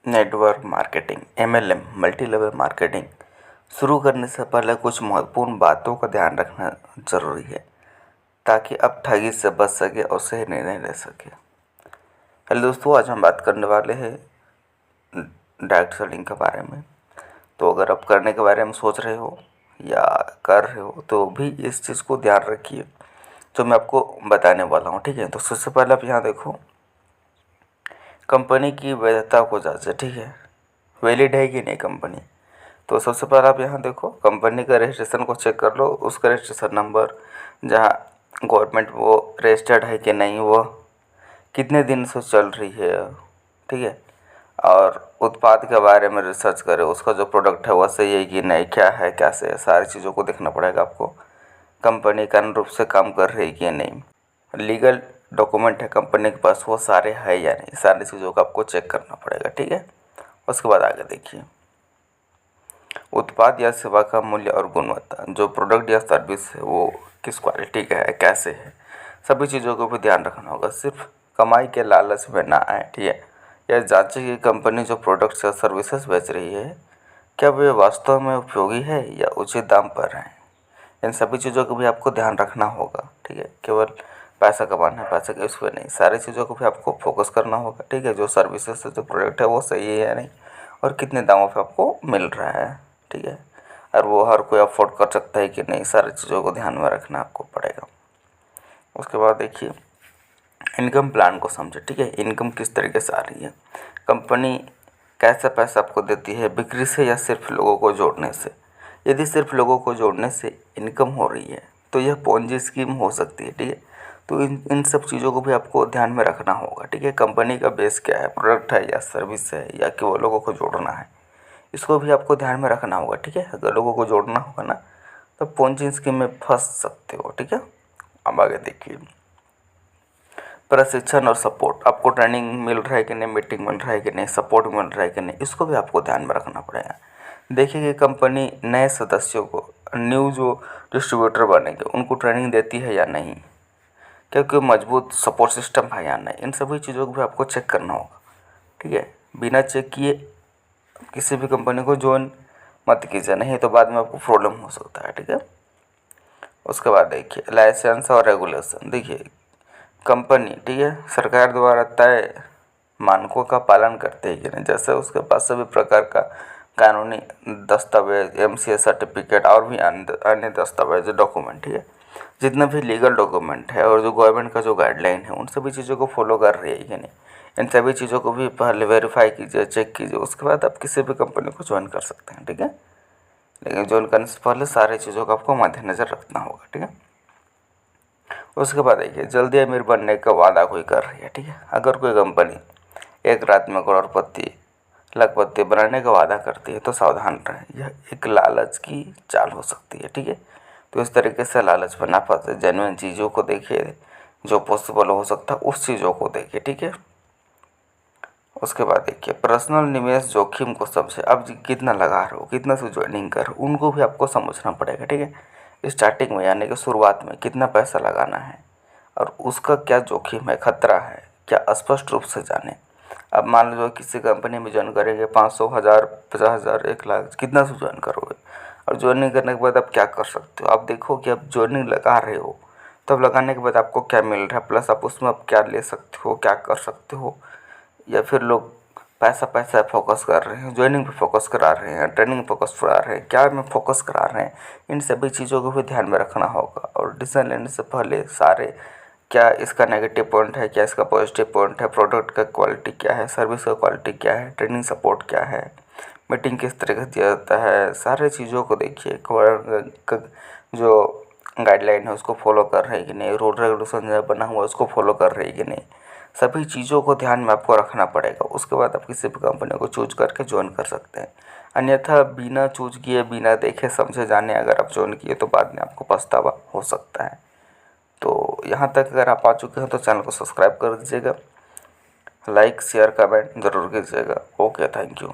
Network marketing MLM multi level marketing शुरू करने से पहले कुछ महत्वपूर्ण बातों का ध्यान रखना ज़रूरी है ताकि आप ठगी से बच सके और सही निर्णय ले सके। हेलो दोस्तों, आज हम बात करने वाले हैं डायरेक्ट सेलिंग के बारे में। तो अगर आप करने के बारे में सोच रहे हो या कर रहे हो तो भी इस चीज़ को ध्यान रखिए जो मैं आपको बताने वाला हूँ, ठीक है। तो सबसे पहले आप यहाँ देखो, कंपनी की वैधता को जांचें, ठीक है, वैलिड है कि नहीं कंपनी। तो सबसे पहले आप यहाँ देखो, कंपनी का रजिस्ट्रेशन को चेक कर लो, उसका रजिस्ट्रेशन नंबर, जहाँ गवर्नमेंट वो रजिस्टर्ड है कि नहीं, वो कितने दिन से चल रही है, ठीक है। और उत्पाद के बारे में रिसर्च करें, उसका जो प्रोडक्ट है वो सही है कि नहीं, क्या है कैसे है, सारी चीज़ों को देखना पड़ेगा आपको। कंपनी कानूनी रूप से काम कर रही है कि नहीं, लीगल डॉक्यूमेंट है कंपनी के पास वो सारे है या नहीं, सारी चीज़ों का आपको चेक करना पड़ेगा, ठीक है। उसके बाद आगे देखिए, उत्पाद या सेवा का मूल्य और गुणवत्ता, जो प्रोडक्ट या सर्विस है वो किस क्वालिटी का है, कैसे है, सभी चीज़ों को भी ध्यान रखना होगा। सिर्फ कमाई के लालच में ना आए, ठीक है। यह जांचें कि कंपनी जो प्रोडक्ट्स या सर्विसेज बेच रही है क्या वे वास्तव में उपयोगी है या उचित दाम पर हैं। इन सभी चीज़ों को भी आपको ध्यान रखना होगा, ठीक है। केवल पैसा कमाना है, पैसे के उसमें नहीं, सारी चीज़ों को भी आपको फोकस करना होगा, ठीक है। जो सर्विसेज से जो प्रोडक्ट है वो सही है या नहीं, और कितने दामों पे आपको मिल रहा है, ठीक है, और वो हर कोई अफोर्ड कर सकता है कि नहीं, सारी चीज़ों को ध्यान में रखना आपको पड़ेगा। उसके बाद देखिए, इनकम प्लान को समझे, ठीक है। इनकम किस तरीके से आ रही है, कंपनी कैसा पैसा आपको देती है, बिक्री से या सिर्फ लोगों को जोड़ने से। यदि सिर्फ लोगों को जोड़ने से इनकम हो रही है तो यह पोंजी स्कीम हो सकती है, ठीक है। तो इन सब चीज़ों को भी आपको ध्यान में रखना होगा, ठीक है। कंपनी का बेस क्या है, प्रोडक्ट है या सर्विस है या कि वो लोगों को जोड़ना है, इसको भी आपको ध्यान में रखना होगा, ठीक है। अगर लोगों को जोड़ना होगा ना तो पोंजी स्कीम में फंस सकते हो, ठीक है। अब आगे देखिए, प्रशिक्षण और सपोर्ट, आपको ट्रेनिंग मिल रहा है कि नहीं, मीटिंग मिल रहा है कि नहीं, सपोर्ट मिल रहा है कि नहीं, इसको भी आपको ध्यान में रखना पड़ेगा। देखिए कि कंपनी नए सदस्यों को, न्यू जो डिस्ट्रीब्यूटर बनेंगे उनको ट्रेनिंग देती है या नहीं, क्योंकि मजबूत सपोर्ट सिस्टम है या नहीं, इन सभी चीज़ों को भी आपको चेक करना होगा, ठीक है। बिना चेक किए किसी भी कंपनी को ज्वाइन मत कीजिए, नहीं तो बाद में आपको प्रॉब्लम हो सकता है, ठीक है। उसके बाद देखिए, लाइसेंस और रेगुलेशन, देखिए कंपनी, ठीक है, सरकार द्वारा तय मानकों का पालन करते हैं कि नहीं, जैसे उसके पास सभी प्रकार का कानूनी दस्तावेज, MCA सर्टिफिकेट और भी अन्य दस्तावेज, डॉक्यूमेंट, ठीक है, जितने भी लीगल डॉक्यूमेंट है और जो गवर्नमेंट का जो गाइडलाइन है उन सभी चीज़ों को फॉलो कर रही है कि नहीं, इन सभी चीज़ों को भी पहले वेरीफाई कीजिए, चेक कीजिए, उसके बाद आप किसी भी कंपनी को ज्वाइन कर सकते हैं, ठीक है। लेकिन ज्वाइन करने से पहले सारी चीज़ों का आपको मद्देनज़र रखना होगा, ठीक है। उसके बाद देखिए, जल्दी अमीर बनने का वादा कोई कर रही है, ठीक है। अगर कोई कंपनी एक रात में करोड़पति लखपति बनाने का वादा करती है तो सावधान रहें, यह एक लालच की चाल हो सकती है, ठीक है। तो इस तरीके से लालच में ना फंसे, जेन्युइन चीज़ों को देखिए, जो पॉसिबल हो सकता है उस चीज़ों को देखिए, ठीक है। उसके बाद देखिए, पर्सनल निवेश जोखिम को समझे, अब कितना लगा रहे हो, कितना से ज्वाइनिंग कर रहे हो, उनको भी आपको समझना पड़ेगा, ठीक है। स्टार्टिंग में यानी कि शुरुआत में कितना पैसा लगाना है और उसका क्या जोखिम है, खतरा है क्या, स्पष्ट रूप से जानें। अब मान लो किसी कंपनी में ज्वाइन करेंगे, 500, 1000, 50,000, 1 लाख, कितना से ज्वाइन करोगे, और ज्वाइनिंग करने के बाद आप क्या कर सकते हो। आप देखो कि आप ज्वाइनिंग लगा रहे हो, तब लगाने के बाद आपको क्या मिल रहा है, प्लस आप उसमें आप क्या ले सकते हो, क्या कर सकते हो। या फिर लोग पैसा पैसा फोकस कर रहे हैं, ज्वाइनिंग पे फोकस करा रहे हैं, ट्रेनिंग पे फोकस करा रहे हैं, क्या में फोकस करा रहे हैं, इन सभी चीज़ों को भी ध्यान में रखना होगा। और डिसीजन लेने से पहले सारे, क्या इसका नेगेटिव पॉइंट है, क्या इसका पॉजिटिव पॉइंट है, प्रोडक्ट का क्वालिटी क्या है, सर्विस का क्वालिटी क्या है, ट्रेनिंग सपोर्ट क्या है, मीटिंग किस तरीके से दिया जाता है, सारे चीज़ों को देखिए। जो गाइडलाइन है उसको फॉलो कर रहे हैं कि नहीं, रूल रेगुलेशन जो बना हुआ है उसको फॉलो कर रहे हैं कि नहीं, सभी चीज़ों को ध्यान में आपको रखना पड़ेगा। उसके बाद आप किसी भी कंपनी को चूज करके ज्वाइन कर सकते हैं। अन्यथा बिना चूज किए, बिना देखे समझे जाने अगर आप ज्वाइन किए तो बाद में आपको पछतावा हो सकता है। तो यहाँ तक अगर आप आ चुके हैं तो चैनल को सब्सक्राइब कर दीजिएगा, लाइक शेयर कमेंट ज़रूर कीजिएगा। Okay, thank you.